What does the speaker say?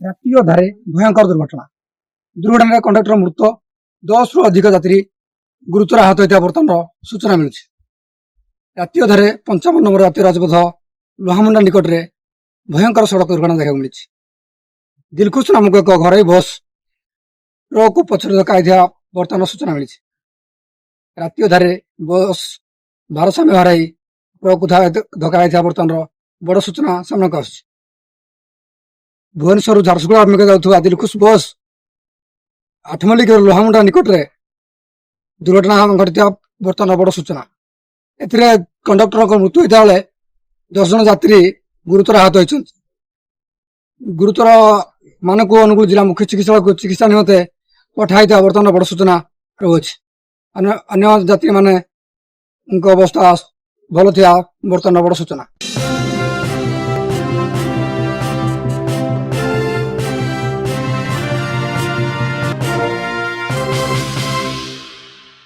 ରାତି ଅଧାରେ ଭୟଙ୍କର ଦୁର୍ଘଟଣାରେ କଣ୍ଡକ୍ଟର ମୃତ 10ରୁ ଅଧିକ ଯାତ୍ରୀ ଗୁରୁତର ଆହତ ହୋଇଥିବା ବର୍ତ୍ତମାନର ସୂଚନା ମିଳୁଛି। ରାତି ଅଧାରେ 55 ନମ୍ବର ଜାତୀୟ ରାଜପଥ ଲୁହାମୁଣ୍ଡା ନିକଟରେ ଭୟଙ୍କର ସଡ଼କ ଦୁର୍ଘଟଣା ଦେଖିବାକୁ ମିଳିଛି। ଦିଲଖୁସ ନାମକ ଏକ ଘରୋଇ ବସ୍ ଟ୍ରକକୁ ପଛରେ ଧକ୍କା ହୋଇଥିବା ବର୍ତ୍ତମାନର ସୂଚନା ମିଳିଛି। ରାତି ଅଧାରେ ବସ୍ ଭାରସାମ୍ୟ ହରାଇ ଟ୍ରକକୁ ଧକ୍କା ହୋଇଥିବା ବର୍ତ୍ତମାନର ବଡ଼ ସୂଚନା ସାମ୍ନାକୁ ଆସୁଛି। ଭୁବନେଶ୍ୱରରୁ ଝାରସୁଗୁଡ଼ା ଅଭିମୁଖେ ଯାଉଥିବା ଦିଲଖୁସ ବସ୍ ଆଠମଲ୍ଲିକର ଲୁହାମୁଣ୍ଡା ନିକଟରେ ଦୁର୍ଘଟଣା ଘଟିଥିବା ବର୍ତ୍ତମାନର ବଡ଼ ସୂଚନା। ଏଥିରେ କଣ୍ଡକ୍ଟରଙ୍କ ମୃତ୍ୟୁ ହୋଇଥିବା ବେଳେ 10 ଜଣ ଯାତ୍ରୀ ଗୁରୁତର ଆହତ ହୋଇଛନ୍ତି। ଗୁରୁତର ମାନଙ୍କୁ ଅନୁଗୁଳ ଜିଲ୍ଲା ମୁଖ୍ୟ ଚିକିତ୍ସାଳୟକୁ ଚିକିତ୍ସା ନିମନ୍ତେ ପଠାଇଥିବା ବର୍ତ୍ତମାନର ବଡ଼ ସୂଚନା ରହୁଅଛି। ଅନ୍ୟ ଯାତ୍ରୀମାନଙ୍କ ଅବସ୍ଥା ଭଲ ଥିବା ବର୍ତ୍ତମାନର ବଡ଼ ସୂଚନା।